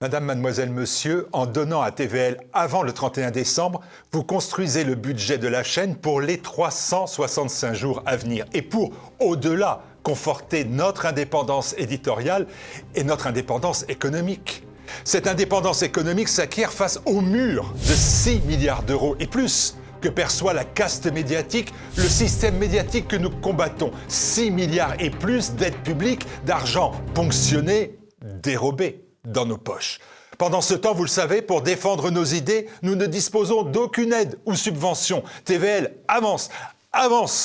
Madame, mademoiselle, monsieur, en donnant à TVL avant le 31 décembre, vous construisez le budget de la chaîne pour les 365 jours à venir. Et pour, au-delà, conforter notre indépendance éditoriale et notre indépendance économique. Cette indépendance économique s'acquiert face au mur de 6 milliards d'euros et plus que perçoit la caste médiatique, le système médiatique que nous combattons. 6 milliards et plus d'aides publiques, d'argent ponctionné, dérobé dans nos poches. Pendant ce temps, vous le savez, pour défendre nos idées, nous ne disposons d'aucune aide ou subvention. TVL avance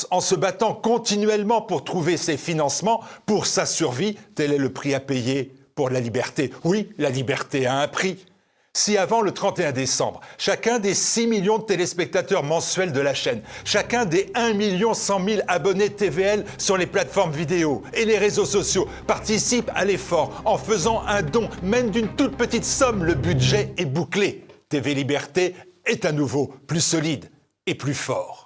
en se battant continuellement pour trouver ses financements, pour sa survie. Tel est le prix à payer pour la liberté. Oui, la liberté a un prix. Si avant le 31 décembre, chacun des 6 millions de téléspectateurs mensuels de la chaîne, chacun des 1 100 000 abonnés TVL sur les plateformes vidéo et les réseaux sociaux participe à l'effort en faisant un don, même d'une toute petite somme, le budget est bouclé. TV Liberté est à nouveau plus solide et plus fort.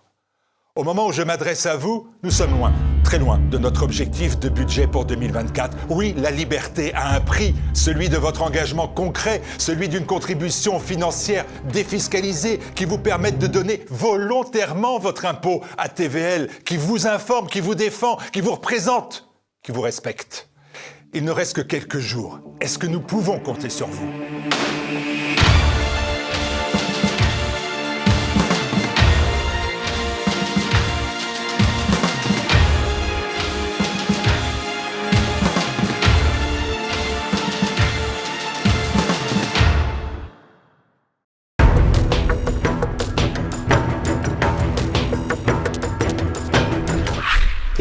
Au moment où je m'adresse à vous, nous sommes loin, très loin de notre objectif de budget pour 2024. Oui, la liberté a un prix, celui de votre engagement concret, celui d'une contribution financière défiscalisée qui vous permette de donner volontairement votre impôt à TVL, qui vous informe, qui vous défend, qui vous représente, qui vous respecte. Il ne reste que quelques jours. Est-ce que nous pouvons compter sur vous ?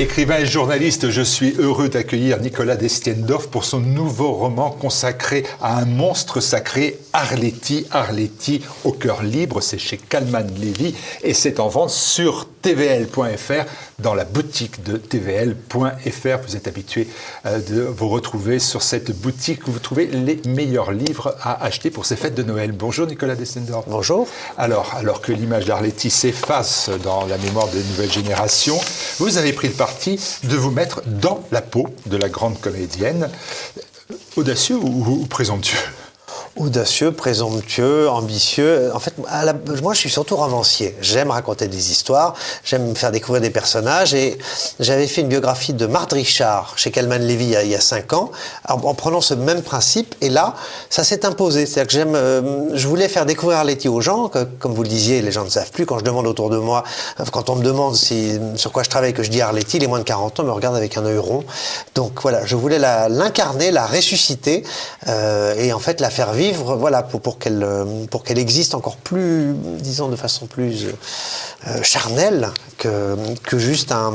Écrivain et journaliste, je suis heureux d'accueillir Nicolas Destiendorf pour son nouveau roman consacré à un monstre sacré, Arletty. Arletty au cœur libre, c'est chez Calman Levy et c'est en vente sur tvl.fr, dans la boutique de tvl.fr. Vous êtes habitué de vous retrouver sur cette boutique où vous trouvez les meilleurs livres à acheter pour ces fêtes de Noël. Bonjour Nicolas Destiendorf. Bonjour. Alors que l'image d'Arletty s'efface dans la mémoire des nouvelles générations, vous avez pris le parti de vous mettre dans la peau de la grande comédienne. Audacieux ou présomptueux ? Audacieux, présomptueux, ambitieux. En fait, moi, je suis surtout romancier. J'aime raconter des histoires, j'aime faire découvrir des personnages. Et j'avais fait une biographie de Marthe Richard chez Calman Levy il y a 5 ans, en prenant ce même principe. Et là, ça s'est imposé. C'est-à-dire que je voulais faire découvrir Arletty aux gens. Comme vous le disiez, les gens ne savent plus. Quand je demande autour de moi, quand on me demande sur quoi je travaille, que je dis Arletty, les moins de 40 ans me regardent avec un œil rond. Donc voilà, je voulais l'incarner, la ressusciter et en fait la faire vivre. Voilà, pour qu'elle existe encore plus, disons, de façon plus charnelle que juste un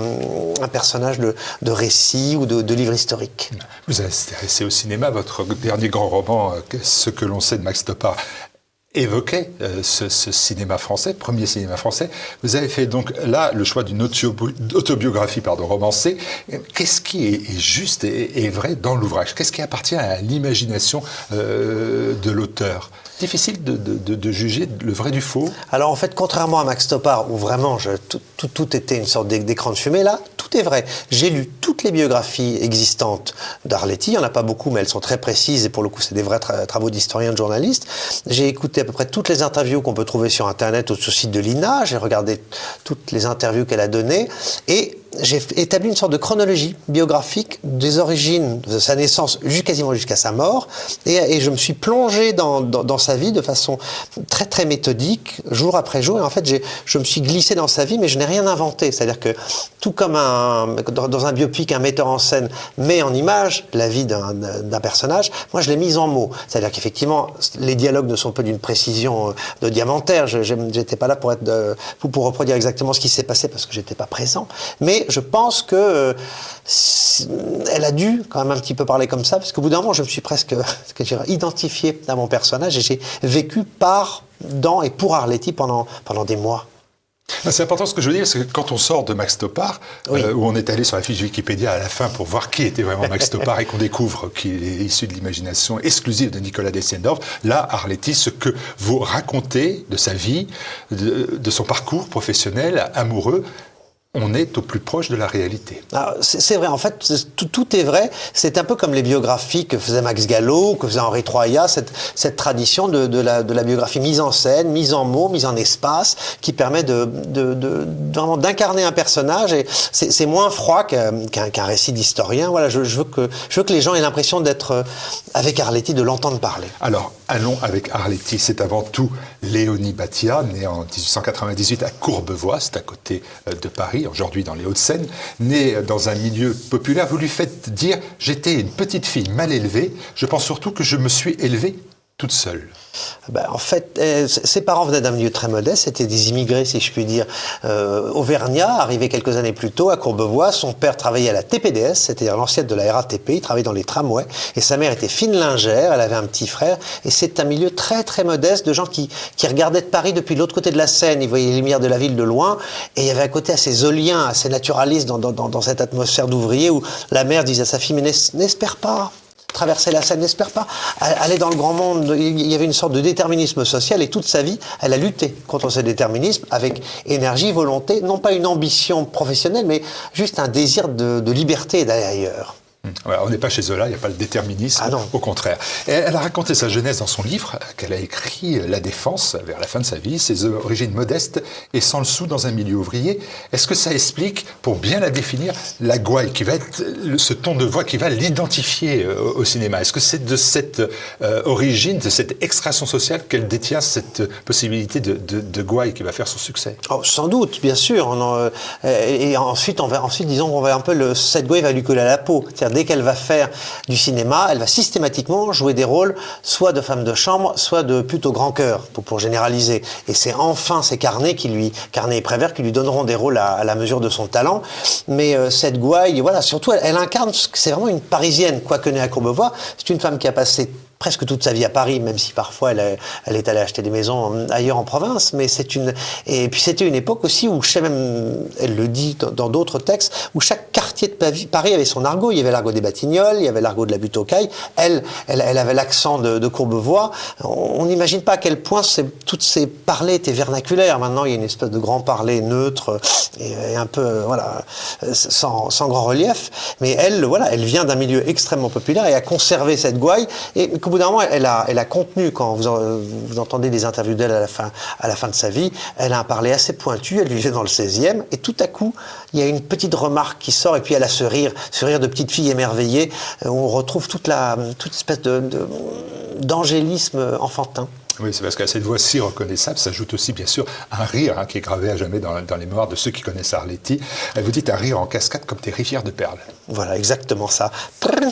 personnage de récit ou de livre historique. Vous avez intéressé au cinéma, votre dernier grand roman, Ce que l'on sait de Max Topart, évoquait ce cinéma français, premier cinéma français. Vous avez fait donc là le choix d'une autobiographie romancée. Qu'est-ce qui est juste et vrai dans l'ouvrage ? Qu'est-ce qui appartient à l'imagination de l'auteur ? Difficile de juger le vrai du faux. Alors en fait, contrairement à Max Topart, où vraiment tout était une sorte d'écran de fumée, là, tout est vrai. J'ai lu toutes les biographies existantes d'Arletty, il n'y en a pas beaucoup, mais elles sont très précises, et pour le coup, c'est des vrais travaux d'historiens, de journalistes. J'ai écouté à peu près toutes les interviews qu'on peut trouver sur Internet ou sur le site de l'INA, j'ai regardé toutes les interviews qu'elle a données, et j'ai établi une sorte de chronologie biographique des origines de sa naissance quasiment jusqu'à sa mort, et je me suis plongé dans sa vie de façon très très méthodique, jour après jour, et en fait je me suis glissé dans sa vie, mais je n'ai rien inventé. C'est-à-dire que tout comme dans un biopic, un metteur en scène met en image la vie d'un personnage, moi je l'ai mise en mots. C'est-à-dire qu'effectivement les dialogues ne sont pas d'une précision de diamantaire. J'étais pas là pour reproduire exactement ce qui s'est passé parce que j'étais pas présent, mais je pense que elle a dû quand même un petit peu parler comme ça, parce qu'au bout d'un moment, je me suis presque identifié à mon personnage et j'ai vécu dans et pour Arletty pendant des mois. C'est important ce que je veux dire, c'est que quand on sort de Max Topart, oui. Où on est allé sur la fiche Wikipédia à la fin pour voir qui était vraiment Max Topart et qu'on découvre qu'il est issu de l'imagination exclusive de Nicolas Destiendorf, là, Arletty, ce que vous racontez de sa vie, de son parcours professionnel, amoureux, on est au plus proche de la réalité. C'est vrai, en fait, tout est vrai. C'est un peu comme les biographies que faisait Max Gallo, que faisait Henri Troyat, cette tradition de la biographie mise en scène, mise en mots, mise en espace, qui permet vraiment d'incarner un personnage. Et c'est moins froid qu'un récit d'historien. Voilà, je veux que les gens aient l'impression d'être avec Arletty, de l'entendre parler. Alors, allons avec Arletty. C'est avant tout Léonie Battia, née en 1898 à Courbevoie, c'est à côté de Paris, aujourd'hui dans les Hauts-de-Seine, née dans un milieu populaire. Vous lui faites dire « J'étais une petite fille mal élevée, je pense surtout que je me suis élevée toute seule ». En fait, ses parents venaient d'un milieu très modeste, c'était des immigrés, si je puis dire, auvergnats, arrivés quelques années plus tôt à Courbevoie. Son père travaillait à la TPDS, c'est-à-dire l'ancienne de la RATP, il travaillait dans les tramways, et sa mère était fine lingère, elle avait un petit frère, et c'est un milieu très très modeste de gens qui regardaient de Paris depuis l'autre côté de la Seine, ils voyaient les lumières de la ville de loin, et il y avait un côté assez zolien, assez naturaliste dans cette atmosphère d'ouvrier où la mère disait à sa fille « Mais n'espère pas !» traverser la Seine, n'espère pas, aller dans le grand monde. Il y avait une sorte de déterminisme social et toute sa vie, elle a lutté contre ce déterminisme avec énergie, volonté, non pas une ambition professionnelle, mais juste un désir de liberté et d'aller ailleurs. On n'est pas chez Zola, il n'y a pas le déterminisme, au contraire. Et elle a raconté sa jeunesse dans son livre qu'elle a écrit La Défense, vers la fin de sa vie, ses origines modestes et sans le sou dans un milieu ouvrier. Est-ce que ça explique, pour bien la définir, la gouaille qui va être ce ton de voix qui va l'identifier au cinéma? Est-ce que c'est de cette origine, de cette extraction sociale qu'elle détient cette possibilité de gouaille qui va faire son succès? Sans doute, bien sûr. Et ensuite, disons, cette gouaille va lui coller à la peau. C'est-à-dire, dès qu'elle va faire du cinéma, elle va systématiquement jouer des rôles soit de femme de chambre, soit de pute au grand cœur, pour généraliser. Et c'est enfin ces Carnet et Prévert qui lui donneront des rôles à la mesure de son talent. Mais cette gouaille, voilà, surtout, elle incarne, c'est vraiment une Parisienne, quoique née à Courbevoie. C'est une femme qui a passé presque toute sa vie à Paris, même si parfois elle est allée acheter des maisons ailleurs en province, mais et puis c'était une époque aussi où, elle le dit dans d'autres textes, où chaque quartier de Paris avait son argot. Il y avait l'argot des Batignolles, il y avait l'argot de la butte aux Cailles. Elle avait l'accent de Courbevoie. On n'imagine pas à quel point toutes ces parlers étaient vernaculaires. Maintenant, il y a une espèce de grand parler neutre et un peu, voilà, sans grand relief. Mais elle vient d'un milieu extrêmement populaire et a conservé cette gouaille. Et qu'au bout d'un moment, elle a contenu, quand vous entendez des interviews d'elle à la fin de sa vie, elle a un parler assez pointu, elle vivait dans le 16e, et tout à coup, il y a une petite remarque qui sort, et puis elle a ce rire de petite fille émerveillée, où on retrouve toute espèce d'angélisme enfantin. Oui, c'est parce qu'à cette voix si reconnaissable s'ajoute aussi bien sûr un rire qui est gravé à jamais dans les mémoires de ceux qui connaissent Arletty. Vous dites un rire en cascade comme des rivières de perles. Voilà, exactement ça.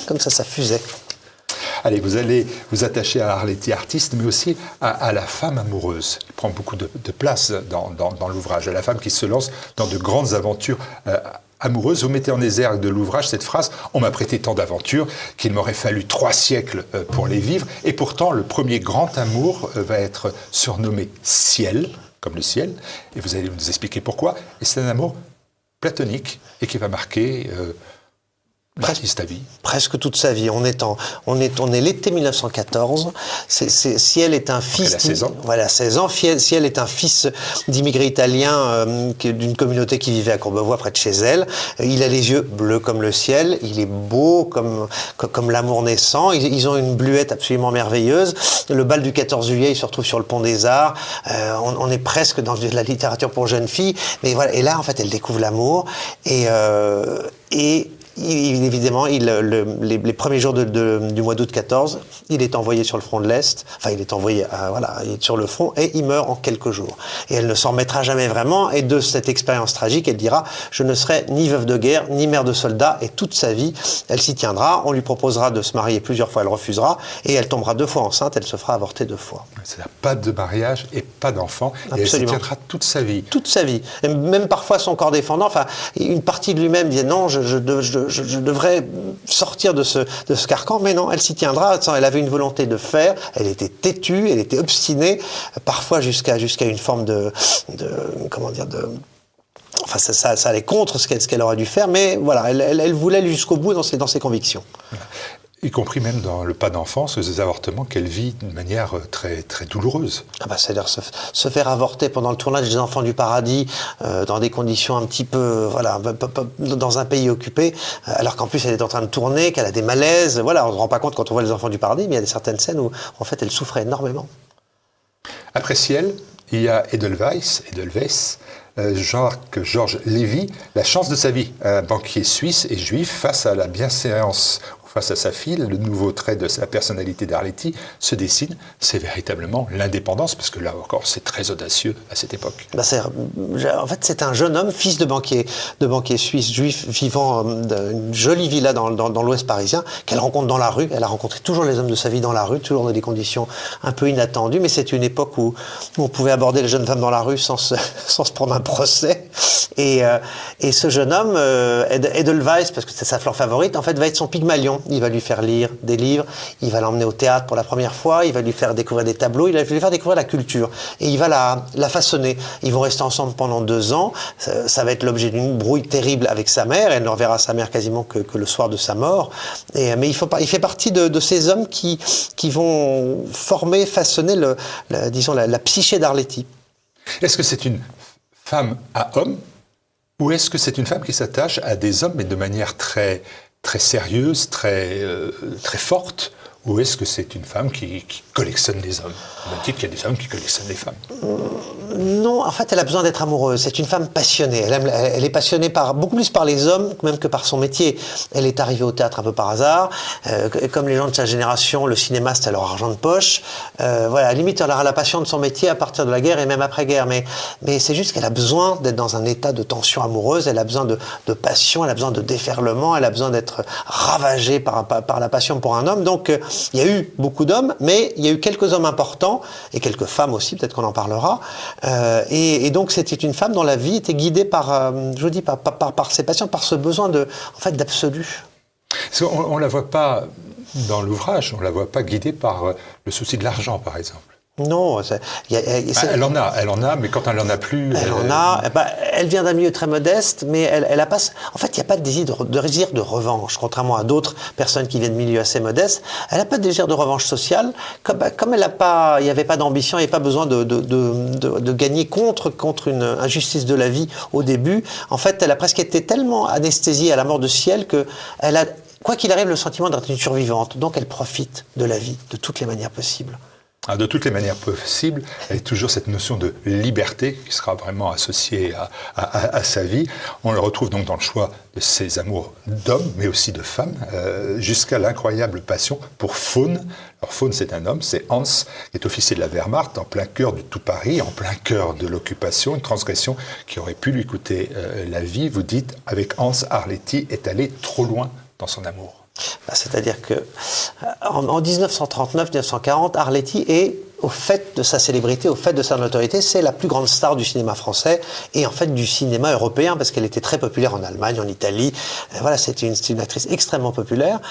Comme ça fusait. Allez, vous allez vous attacher à Arletty artiste, mais aussi à la femme amoureuse. Elle prend beaucoup de place dans l'ouvrage. À la femme qui se lance dans de grandes aventures amoureuses. Vous mettez en exergue de l'ouvrage cette phrase « On m'a prêté tant d'aventures qu'il m'aurait fallu 3 siècles pour les vivre. » Et pourtant, le premier grand amour va être surnommé « Ciel », comme le ciel. Et vous allez nous expliquer pourquoi. Et c'est un amour platonique et qui va marquer... Presque toute sa vie. On est l'été 1914. Ciel est un fils. Elle a 16 ans. Voilà, 16 ans. Ciel est un fils d'immigrés italiens d'une communauté qui vivait à Courbevoie, près de chez elle. Il a les yeux bleus comme le ciel. Il est beau comme l'amour naissant. Ils ont une bluette absolument merveilleuse. Le bal du 14 juillet, il se retrouve sur le pont des Arts. On est presque dans de la littérature pour jeunes filles. Mais voilà. Et là, en fait, elle découvre l'amour. Évidemment, les premiers jours du mois d'août 14, il est envoyé sur le front de l'Est. Enfin, il est envoyé il est sur le front et il meurt en quelques jours. Et elle ne s'en remettra jamais vraiment. Et de cette expérience tragique, elle dira « Je ne serai ni veuve de guerre, ni mère de soldat. » Et toute sa vie, elle s'y tiendra. On lui proposera de se marier plusieurs fois, elle refusera. Et elle tombera 2 fois enceinte, elle se fera avorter 2 fois. C'est-à-dire pas de mariage et pas d'enfant. Et elle s'y tiendra toute sa vie. Toute sa vie. Et même parfois son corps défendant. Enfin, une partie de lui-même dit « Non, je devrais sortir de ce carcan », mais non, elle s'y tiendra. Elle avait une volonté de faire, elle était têtue, elle était obstinée, parfois jusqu'à une forme enfin, ça allait contre ce qu'elle aurait dû faire, mais voilà, elle voulait aller jusqu'au bout dans ses convictions. Y compris même dans le pas d'enfance, des avortements qu'elle vit d'une manière très, très douloureuse. Ah bah, c'est-à-dire se faire avorter pendant le tournage des Enfants du Paradis, dans des conditions un petit peu, voilà, dans un pays occupé, alors qu'en plus elle est en train de tourner, qu'elle a des malaises. Voilà, on ne se rend pas compte quand on voit les Enfants du Paradis, mais il y a certaines scènes où en fait elle souffrait énormément. Après Ciel, il y a Edelweiss, Georges Lévy, La chance de sa vie, un banquier suisse et juif face à la bienséance, face à sa fille, le nouveau trait de sa personnalité d'Arletty se dessine, c'est véritablement l'indépendance, parce que là encore, c'est très audacieux à cette époque. Bah en fait, c'est un jeune homme, fils de banquier suisse, juif, vivant d'une jolie villa dans l'ouest parisien, qu'elle rencontre dans la rue. Elle a rencontré toujours les hommes de sa vie dans la rue, toujours dans des conditions un peu inattendues, mais c'est une époque où on pouvait aborder les jeunes femmes dans la rue sans se prendre un procès. Et ce jeune homme, Edelweiss, parce que c'est sa fleur favorite, en fait, va être son Pygmalion. Il va lui faire lire des livres, il va l'emmener au théâtre pour la première fois, il va lui faire découvrir des tableaux, il va lui faire découvrir la culture. Et il va la façonner. Ils vont rester ensemble pendant 2 ans. Ça va être l'objet d'une brouille terrible avec sa mère. Elle ne reverra sa mère quasiment que le soir de sa mort. Mais il fait partie de ces hommes qui vont former, façonner la psyché d'Arletty. Est-ce que c'est une femme à homme, ou est-ce que c'est une femme qui s'attache à des hommes, mais de manière très, très sérieuse, très forte, ou est-ce que c'est une femme qui collectionne les hommes? On me dit qu'il y a des hommes qui collectionnent les femmes. Non, en fait, elle a besoin d'être amoureuse. C'est une femme passionnée. Elle est passionnée beaucoup plus par les hommes même que par son métier. Elle est arrivée au théâtre un peu par hasard. Comme les gens de sa génération, le cinéma, c'était leur argent de poche. Voilà, à la limite, elle aura la passion de son métier à partir de la guerre et même après-guerre. Mais c'est juste qu'elle a besoin d'être dans un état de tension amoureuse. Elle a besoin de passion, elle a besoin de déferlement, elle a besoin d'être ravagée par la passion pour un homme. Donc, il y a eu beaucoup d'hommes, mais il y a eu quelques hommes importants, et quelques femmes aussi, peut-être qu'on en parlera. Et donc, c'était une femme dont la vie était guidée par ses passions, par ce besoin d'absolu. On ne la voit pas dans l'ouvrage, on ne la voit pas guidée par le souci de l'argent, par exemple. Non, elle en a, mais quand elle n'en a plus... Elle vient d'un milieu très modeste, mais elle a pas... En fait, il n'y a pas de désir de revanche, contrairement à d'autres personnes qui viennent de milieux assez modestes. Elle n'a pas de désir de revanche sociale. Comme il n'y avait pas d'ambition, il n'y avait pas besoin de gagner contre une injustice de la vie au début. En fait, elle a presque été tellement anesthésiée à la mort de Ciel qu'elle a, quoi qu'il arrive, le sentiment d'être une survivante. Donc, elle profite de la vie de toutes les manières possibles. De toutes les manières possibles, il y a toujours cette notion de liberté qui sera vraiment associée à sa vie. On le retrouve donc dans le choix de ses amours d'hommes, mais aussi de femmes, jusqu'à l'incroyable passion pour Faune. Alors Faune, c'est un homme, c'est Hans, qui est officier de la Wehrmacht, en plein cœur du tout Paris, en plein cœur de l'occupation, une transgression qui aurait pu lui coûter la vie. Vous dites, avec Hans, Arletty est allé trop loin dans son amour. C'est-à-dire que en 1939-1940, Arletty est, au fait de sa célébrité, au fait de sa notoriété, c'est la plus grande star du cinéma français et en fait du cinéma européen, parce qu'elle était très populaire en Allemagne, en Italie. Voilà, c'est une actrice extrêmement populaire.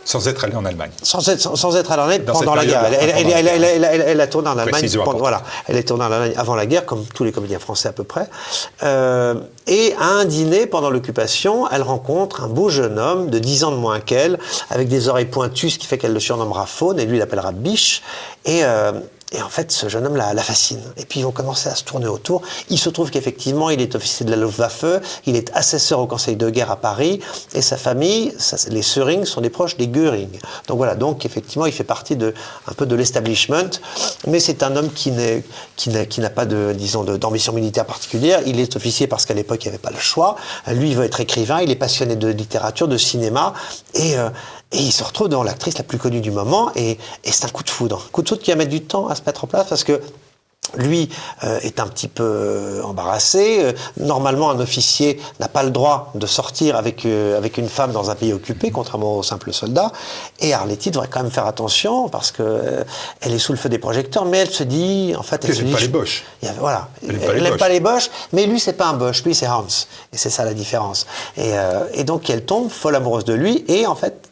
Sans être allée en Allemagne. Sans être allée en Allemagne pendant la guerre. Elle a tourné en Allemagne. Voilà, elle est tournée en Allemagne avant la guerre, comme tous les comédiens français à peu près. Et à un dîner pendant l'occupation, elle rencontre un beau jeune homme de 10 ans de moins qu'elle, avec des oreilles pointues, ce qui fait qu'elle le surnommera Faune, et lui l'appellera Biche. Et en fait, ce jeune homme la fascine. Et puis, ils vont commencer à se tourner autour. Il se trouve qu'effectivement, il est officier de la Luftwaffe, il est assesseur au Conseil de guerre à Paris, et sa famille, les Söring, sont des proches des Göring. Donc voilà, donc effectivement, il fait partie un peu de l'establishment, mais c'est un homme qui n'a pas d'ambition militaire particulière. Il est officier parce qu'à l'époque, il n'y avait pas le choix. Lui, il veut être écrivain, il est passionné de littérature, de cinéma, et il se retrouve devant l'actrice la plus connue du moment, et c'est un coup de foudre. Un coup de foudre qui va mettre du temps à se mettre en place, parce que lui est un petit peu embarrassé. Normalement, un officier n'a pas le droit de sortir avec une femme dans un pays occupé, contrairement aux simples soldats. Et Arletty devrait quand même faire attention, parce que elle est sous le feu des projecteurs, mais elle se dit... En fait, elle n'aime pas les Boches. Voilà. Elle n'aime pas les Boches, mais lui, c'est pas un Boche, lui, c'est Hans. Et c'est ça la différence. Et donc, elle tombe folle amoureuse de lui, et en fait...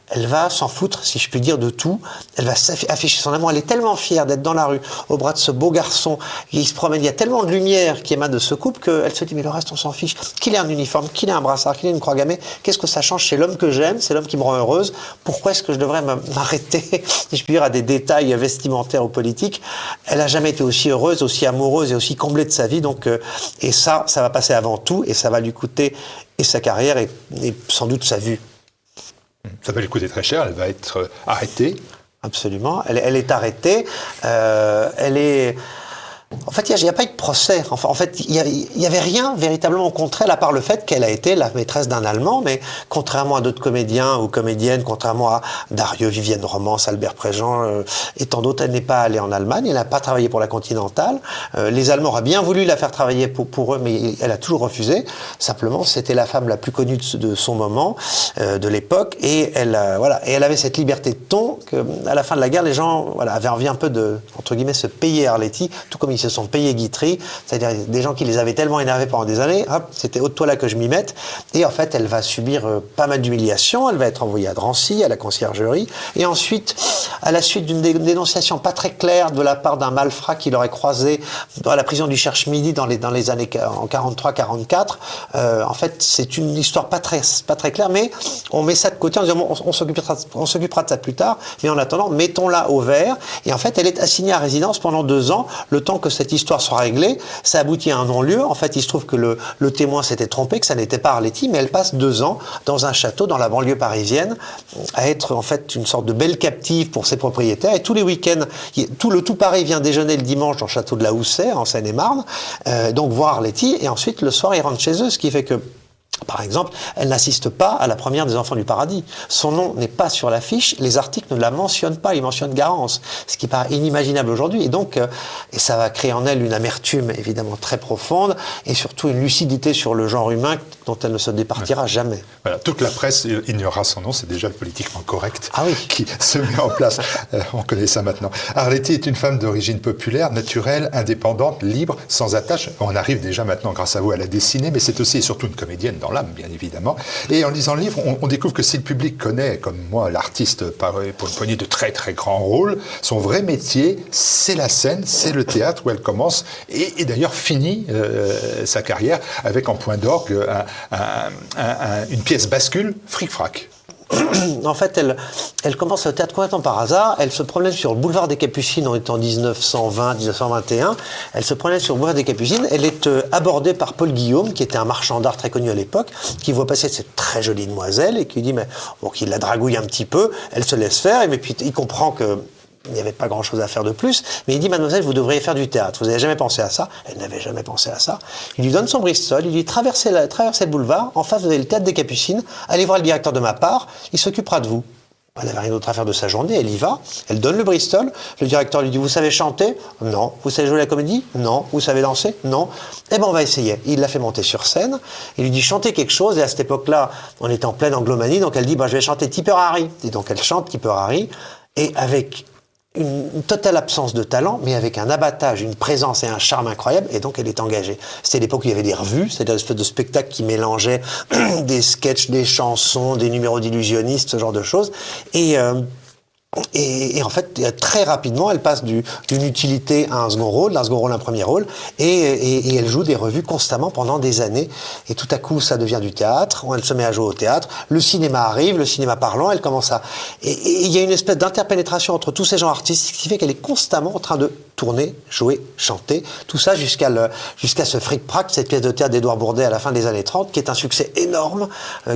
elle va s'en foutre, si je puis dire, de tout. Elle va afficher son amour. Elle est tellement fière d'être dans la rue, au bras de ce beau garçon. Il se promène, il y a tellement de lumière qui émane de ce couple qu'elle se dit, mais le reste, on s'en fiche. Qu'il ait un uniforme, qu'il ait un brassard, qu'il ait une croix gammée, qu'est-ce que ça change? C'est l'homme que j'aime, c'est l'homme qui me rend heureuse. Pourquoi est-ce que je devrais m'arrêter, si je puis dire, à des détails vestimentaires ou politiques? Elle n'a jamais été aussi heureuse, aussi amoureuse et aussi comblée de sa vie. Donc, et ça va passer avant tout et ça va lui coûter et sa carrière et sans doute sa vue. Ça va lui coûter très cher, elle va être arrêtée. Absolument, elle est arrêtée, elle est... En fait, il n'y a pas eu de procès. En fait, il n'y avait rien véritablement contre elle, à part le fait qu'elle a été la maîtresse d'un Allemand, mais contrairement à d'autres comédiens ou comédiennes, contrairement à Darieux, Vivienne Romance, Albert Préjean et tant d'autres, elle n'est pas allée en Allemagne, elle n'a pas travaillé pour la Continentale. Les Allemands auraient bien voulu la faire travailler pour eux, mais elle a toujours refusé. Simplement, c'était la femme la plus connue de son moment, de l'époque, et elle avait cette liberté de ton qu'à la fin de la guerre, les gens avaient envie un peu de, entre guillemets, se payer Arletty, tout comme ils se sont payés Guitry, c'est-à-dire des gens qui les avaient tellement énervés pendant des années, hop, c'était ôte-toi là que je m'y mette. Et en fait, elle va subir pas mal d'humiliations, elle va être envoyée à Drancy, à la conciergerie, et ensuite, à la suite d'une dénonciation pas très claire de la part d'un malfrat qui l'aurait croisé dans la prison du Cherche-Midi dans les années en 43-44, en fait, c'est une histoire pas très claire, mais on met ça de côté en disant bon, on s'occupera de ça plus tard, mais en attendant, mettons-la au vert. Et en fait, elle est assignée à résidence pendant 2 ans, le temps que cette histoire soit réglée. Ça aboutit à un non-lieu. En fait, il se trouve que le témoin s'était trompé, que ça n'était pas Arletty, mais elle passe 2 ans dans un château dans la banlieue parisienne à être en fait une sorte de belle captive pour ses propriétaires. Et tous les week-ends, tout Paris vient déjeuner le dimanche dans le château de la Houssaye, en Seine-et-Marne, donc voir Arletty. Et ensuite, le soir, ils rentrent chez eux, ce qui fait que par exemple, elle n'assiste pas à la première des Enfants du Paradis. Son nom n'est pas sur l'affiche, les articles ne la mentionnent pas, ils mentionnent Garance, ce qui paraît inimaginable aujourd'hui. Et donc, et ça va créer en elle une amertume évidemment très profonde et surtout une lucidité sur le genre humain dont elle ne se départira jamais. Voilà, toute la presse ignorera son nom, c'est déjà le politiquement correct qui se met en place. On connaît ça maintenant. Arletty est une femme d'origine populaire, naturelle, indépendante, libre, sans attache. On arrive déjà maintenant, grâce à vous, à la dessiner, mais c'est aussi et surtout une comédienne dans l'âme, bien évidemment. Et en lisant le livre, on découvre que si le public connaît, comme moi, l'artiste pour une poignée de très très grands rôles, son vrai métier, c'est la scène, c'est le théâtre où elle commence et d'ailleurs finit sa carrière avec en point d'orgue une pièce bascule, Fric-Frac. En fait, elle commence le théâtre complètement par hasard. Elle se promène sur le boulevard des Capucines, on est en 1920-1921. Elle se promène sur le boulevard des Capucines. Elle est abordée par Paul Guillaume, qui était un marchand d'art très connu à l'époque, qui voit passer cette très jolie demoiselle et qui dit, mais bon, qu'il la dragouille un petit peu. Elle se laisse faire et puis il comprend que il n'y avait pas grand-chose à faire de plus, mais il dit, mademoiselle, vous devriez faire du théâtre. Vous n'avez jamais pensé à ça? Elle n'avait jamais pensé à ça. Il lui donne son Bristol, il lui dit, traversez le boulevard, en face vous avez le théâtre des Capucines, allez voir le directeur de ma part, il s'occupera de vous. Elle n'avait rien d'autre à faire de sa journée, elle y va, elle donne le Bristol, le directeur lui dit, vous savez chanter? Non. Vous savez jouer la comédie? Non. Vous savez danser? Non. Eh ben on va essayer. Il la fait monter sur scène, il lui dit, chantez quelque chose, et à cette époque-là, on était en pleine anglomanie, donc elle dit, je vais chanter Tipper Harry. Et donc elle chante Tipper Harry, et avec une totale absence de talent, mais avec un abattage, une présence et un charme incroyable, et donc elle est engagée. C'était l'époque où il y avait des revues, c'est-à-dire une espèce de spectacle qui mélangeait des sketchs, des chansons, des numéros d'illusionnistes, ce genre de choses, et en fait, très rapidement, elle passe d'une utilité à un second rôle, un premier rôle, et elle joue des revues constamment pendant des années. Et tout à coup, ça devient du théâtre, elle se met à jouer au théâtre, le cinéma arrive, le cinéma parlant, elle commence à... Et il y a une espèce d'interpénétration entre tous ces genres artistiques, ce qui fait qu'elle est constamment en train de tourner, jouer, chanter, tout ça jusqu'à ce Fric-Frac, cette pièce de théâtre d'Édouard Bourdet à la fin des années 30, qui est un succès énorme,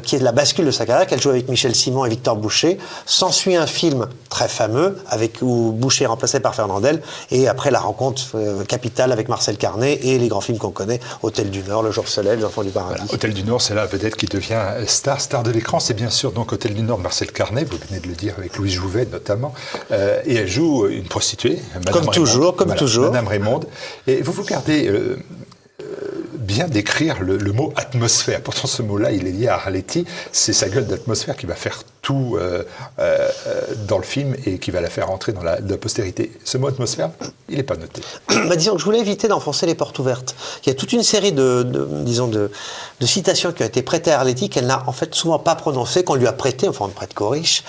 qui est la bascule de sa carrière, qu'elle joue avec Michel Simon et Victor Boucher. S'ensuit un film très fameux, où Boucher est remplacé par Fernandel, et après la rencontre capitale avec Marcel Carné et les grands films qu'on connaît, Hôtel du Nord, Le Jour se lève, Les Enfants du Paradis. Voilà, Hôtel du Nord, c'est la vedette qui devient star de l'écran, c'est bien sûr donc Hôtel du Nord, Marcel Carné, vous venez de le dire, avec Louise Jouvet notamment, et elle joue une prostituée, Madame Raymond. Madame Raymonde. Et vous gardez bien décrire le mot atmosphère. Pourtant, ce mot-là, il est lié à Arletty. C'est sa gueule d'atmosphère qui va faire tout dans le film et qui va la faire entrer dans la postérité. Ce mot atmosphère, il n'est pas noté. Disons que je voulais éviter d'enfoncer les portes ouvertes. Il y a toute une série de citations qui ont été prêtées à Arletty qu'elle n'a en fait souvent pas prononcées, qu'on lui a prêtées, enfin on ne prête qu'aux riches.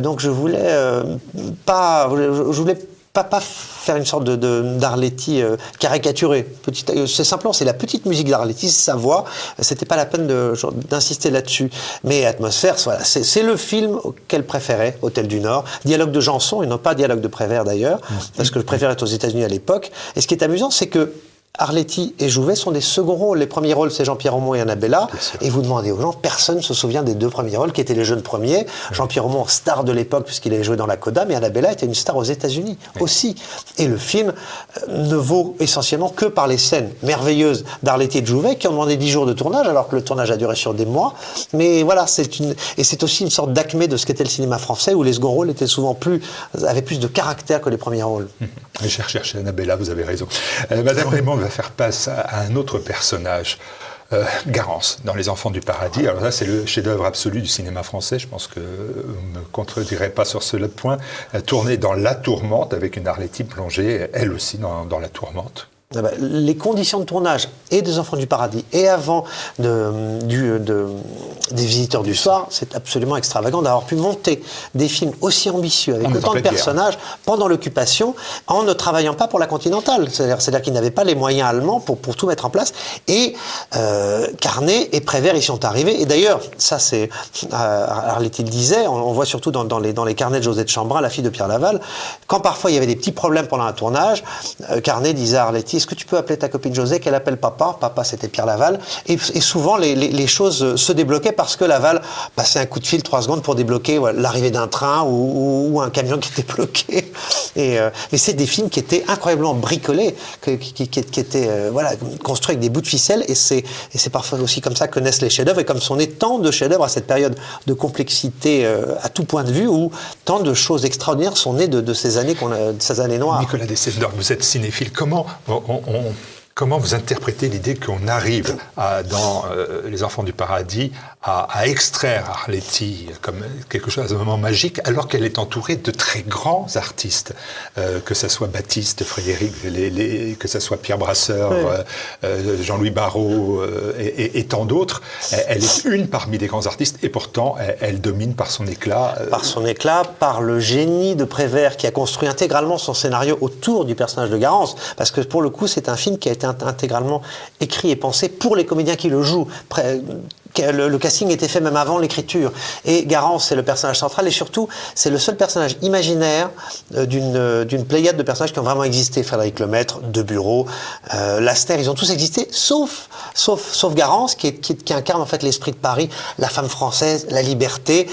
Donc je voulais pas faire une sorte d'Arletty caricaturé. C'est simplement, c'est la petite musique d'Arletty, c'est sa voix. C'était pas la peine d'insister là-dessus. Mais Atmosphère, voilà, c'est le film qu'elle préférait, Hôtel du Nord. Dialogue de Janson, et non pas dialogue de Prévert d'ailleurs, parce que le Prévert est aux États-Unis à l'époque. Et ce qui est amusant, c'est que Arletty et Jouvet sont des seconds rôles. Les premiers rôles, c'est Jean-Pierre Aumont et Annabella. Et vous demandez aux gens, personne ne se souvient des deux premiers rôles qui étaient les jeunes premiers. Jean-Pierre Aumont, star de l'époque, puisqu'il avait joué dans La Coda, mais Annabella était une star aux États-Unis aussi. Et le film ne vaut essentiellement que par les scènes merveilleuses d'Arletty et de Jouvet, qui ont demandé 10 jours de tournage, alors que le tournage a duré sur des mois. Mais voilà, c'est aussi une sorte d'acmé de ce qu'était le cinéma français, où les seconds rôles étaient souvent avaient plus de caractère que les premiers rôles. J'ai recherché Annabella, vous avez raison. Madame Raymond va faire face à un autre personnage, Garance, dans Les Enfants du Paradis. Alors là, c'est le chef-d'œuvre absolu du cinéma français. Je pense que vous ne me contredirez pas sur ce point. Tourné dans La Tourmente, avec une Arletty plongée, elle aussi, dans la tourmente. Les conditions de tournage et des Enfants du Paradis et avant des Visiteurs du Soir, c'est absolument extravagant d'avoir pu monter des films aussi ambitieux avec autant de personnages pendant l'occupation en ne travaillant pas pour la Continentale. C'est-à-dire qu'ils n'avaient pas les moyens allemands pour tout mettre en place. Et Carnet et Prévert y sont arrivés. Et d'ailleurs, ça c'est Arletty le disait, on voit surtout dans les carnets de Josette Chambrin, la fille de Pierre Laval, quand parfois il y avait des petits problèmes pendant un tournage, Carnet disait à Arletty: est-ce que tu peux appeler ta copine José, qu'elle appelle papa? Papa, c'était Pierre Laval. Et souvent, les choses se débloquaient parce que Laval passait un coup de fil 3 secondes pour débloquer l'arrivée d'un train ou un camion qui était bloqué. Mais c'est des films qui étaient incroyablement bricolés, qui étaient construits avec des bouts de ficelle. Et c'est parfois aussi comme ça que naissent les chefs-d'œuvre. Et comme sont nés tant de chefs-d'œuvre à cette période de complexité à tout point de vue, où tant de choses extraordinaires sont nées de ces années noires. Nicolas Dessendorf, vous êtes cinéphile. Comment vous interprétez l'idée qu'on arrive dans Les Enfants du Paradis à extraire Arletty comme quelque chose à un moment magique, alors qu'elle est entourée de très grands artistes, que ce soit Baptiste, Frédéric, que ce soit Pierre Brasseur, Jean-Louis Barrault et tant d'autres. Elle est une parmi les grands artistes et pourtant elle domine par son éclat. Par son éclat, par le génie de Prévert qui a construit intégralement son scénario autour du personnage de Garance, parce que pour le coup c'est un film qui a été intégralement écrit et pensé pour les comédiens qui le jouent. Le casting était fait même avant l'écriture. Et Garance, c'est le personnage central et surtout, c'est le seul personnage imaginaire d'une pléiade de personnages qui ont vraiment existé. Frédéric Lemaître, Debureau, Laster, ils ont tous existé, sauf Garance, qui incarne en fait l'esprit de Paris, la femme française, la liberté.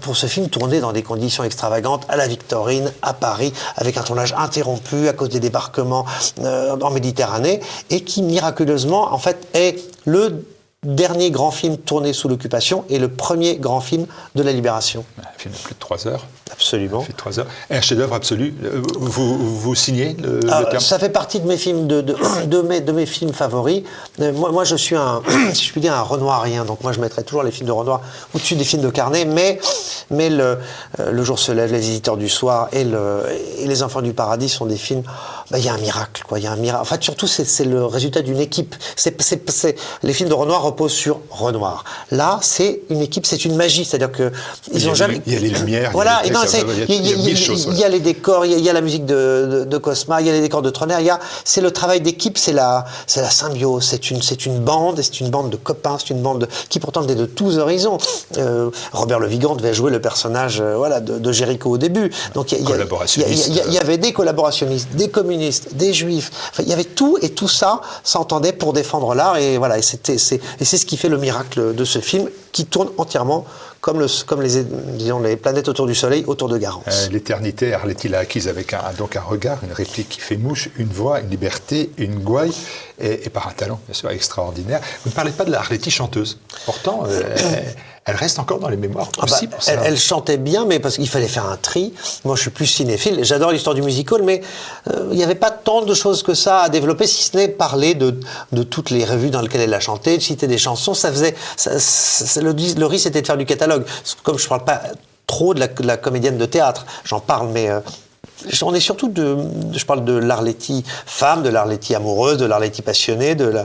Pour ce film tourné dans des conditions extravagantes, à la Victorine, à Paris, avec un tournage interrompu à cause des débarquements en Méditerranée, et qui miraculeusement, en fait, est le dernier grand film tourné sous l'occupation et le premier grand film de la Libération. Un film de plus de 3 heures. Absolument. Fait 3 heures. Un chef-d'œuvre absolu. Vous signez le terme? Ça fait partie de mes films, de mes films favoris. Moi, je suis si je puis dire, un Renoirien. Donc moi, je mettrais toujours les films de Renoir au-dessus des films de Carnet. Mais Le jour se lève, Les Visiteurs du Soir et Les Enfants du Paradis sont des films. Il y a un miracle, quoi. Il y a un miracle. En fait, surtout, c'est le résultat d'une équipe. Les films de Renoir reposent sur Renoir. Là, c'est une équipe, c'est une magie. C'est-à-dire que ils ont jamais. Il y a les lumières. Voilà. Il y a les décors, il y a la musique de Cosma, il y a les décors de Troner. C'est le travail d'équipe, c'est la symbiose. C'est une bande, et c'est une bande de copains, c'est une bande qui pourtant venait de tous horizons. Robert Le Vigan devait jouer le personnage de Jéricho au début. Donc il y avait des collaborationnistes, des communistes, des juifs. Enfin, il y avait tout, et tout ça s'entendait pour défendre l'art. Et voilà, c'est ce qui fait le miracle de ce film, qui tourne entièrement comme les planètes autour du Soleil, autour de Garance. L'éternité, Arletty l'a acquise avec un regard, une réplique qui fait mouche, une voix, une liberté, une gouaille, et par un talent, bien sûr, extraordinaire. Vous ne parlez pas de la Arletty chanteuse. Pourtant, Elle reste encore dans les mémoires aussi pour ça. Elle chantait bien, mais parce qu'il fallait faire un tri. Moi, je suis plus cinéphile. J'adore l'histoire du musical, mais il n'y avait pas tant de choses que ça à développer, si ce n'est parler de toutes les revues dans lesquelles elle a chanté, de citer des chansons. Le risque, c'était de faire du catalogue. Comme je ne parle pas trop de la comédienne de théâtre, j'en parle, mais... on est surtout je parle de l'Arletty femme, de l'Arletty amoureuse, de l'Arletty passionnée, de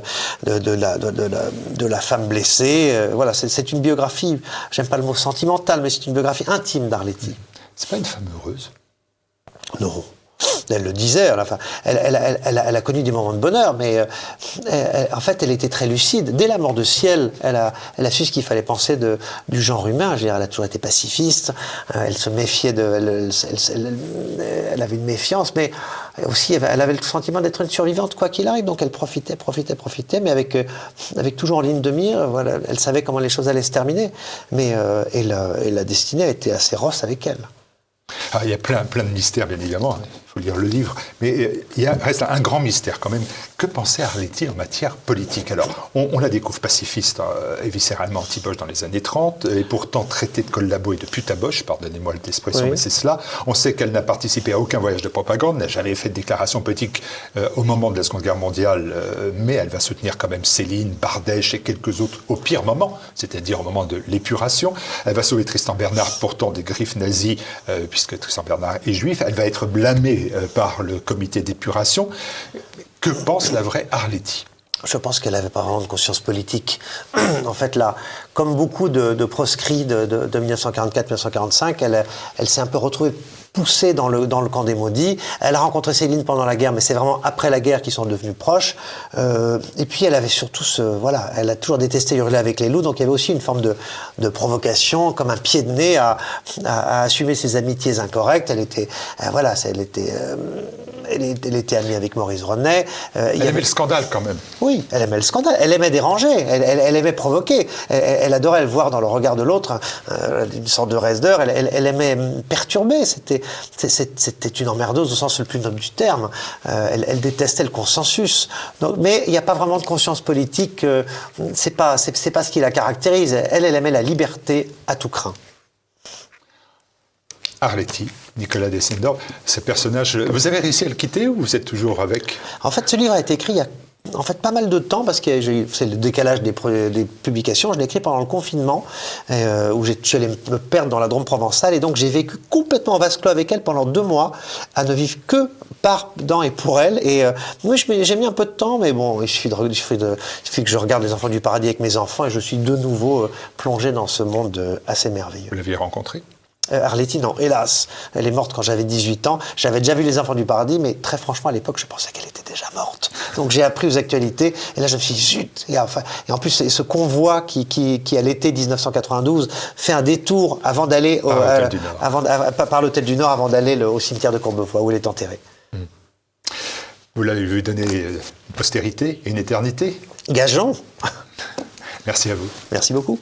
la femme blessée. Voilà, c'est une biographie, j'aime pas le mot sentimentale, mais c'est une biographie intime d'Arletty. C'est pas une femme heureuse? Non. Elle le disait, enfin, elle a connu des moments de bonheur, mais en fait, elle était très lucide. Dès la mort de Ciel, elle a su ce qu'il fallait penser du genre humain. Je veux dire, elle a toujours été pacifiste, elle se méfiait elle avait une méfiance, mais aussi, elle avait le sentiment d'être une survivante, quoi qu'il arrive. Donc, elle profitait, mais avec toujours en ligne de mire. Voilà, elle savait comment les choses allaient se terminer. Mais et la destinée a été assez rosse avec elle. Il y a plein de mystères, bien évidemment. Il faut lire le livre. Mais reste un grand mystère quand même. Que pensait Arletty en matière politique? Alors, on la découvre pacifiste et viscéralement anti-Bosch dans les années 30, et pourtant traitée de collabo et de putaboche, pardonnez-moi l'expression, mais c'est cela. On sait qu'elle n'a participé à aucun voyage de propagande, n'a jamais fait de déclaration politique au moment de la Seconde Guerre mondiale, mais elle va soutenir quand même Céline, Bardèche et quelques autres au pire moment, c'est-à-dire au moment de l'épuration. Elle va sauver Tristan Bernard, pourtant des griffes nazies, puisque Tristan Bernard est juif. Elle va être blâmée par le comité d'épuration. Que pense la vraie Arletty? Je pense qu'elle n'avait pas vraiment de conscience politique. En fait, là, comme beaucoup de proscrits de 1944-1945, elle s'est un peu retrouvée poussée dans le camp des maudits. Elle a rencontré Céline pendant la guerre, mais c'est vraiment après la guerre qu'ils sont devenus proches. Et puis, elle avait surtout elle a toujours détesté hurler avec les loups, donc il y avait aussi une forme de provocation, comme un pied de nez à assumer ses amitiés incorrectes. Elle était amie avec Maurice Renet. Elle aimait le scandale quand même. Oui, elle aimait le scandale. Elle aimait déranger. Elle aimait provoquer. Elle adorait le voir dans le regard de l'autre, une sorte de rêve. Elle aimait perturber. C'était une emmerdeuse au sens le plus noble du terme. Elle détestait le consensus. Donc, mais il n'y a pas vraiment de conscience politique. C'est pas ce qui la caractérise. Elle aimait la liberté à tout craint. Arletty, Nicolas Dessendorf, ce personnage, vous avez réussi à le quitter ou vous êtes toujours avec? En fait, ce livre a été écrit il y a pas mal de temps, parce que c'est le décalage des publications. Je l'ai écrit pendant le confinement, où je suis allé me perdre dans la Drôme provençale, et donc j'ai vécu complètement en vase clos avec elle pendant 2 mois, à ne vivre que dans et pour elle. Et oui, j'ai mis un peu de temps, mais bon, il suffit que je regarde Les Enfants du Paradis avec mes enfants, et je suis de nouveau plongé dans ce monde assez merveilleux. Vous l'aviez rencontrée? Arletty, non, hélas. Elle est morte quand j'avais 18 ans. J'avais déjà vu Les Enfants du Paradis, mais très franchement, à l'époque, je pensais qu'elle était déjà morte. Donc j'ai appris aux actualités, et là je me suis dit, zut. Et en plus, ce convoi qui à l'été 1992, fait un détour avant d'aller par l'Hôtel du Nord, avant d'aller au cimetière de Courbevoie, où elle est enterrée. Vous l'avez vu donner une postérité, une éternité? Gageons. Merci à vous. Merci beaucoup.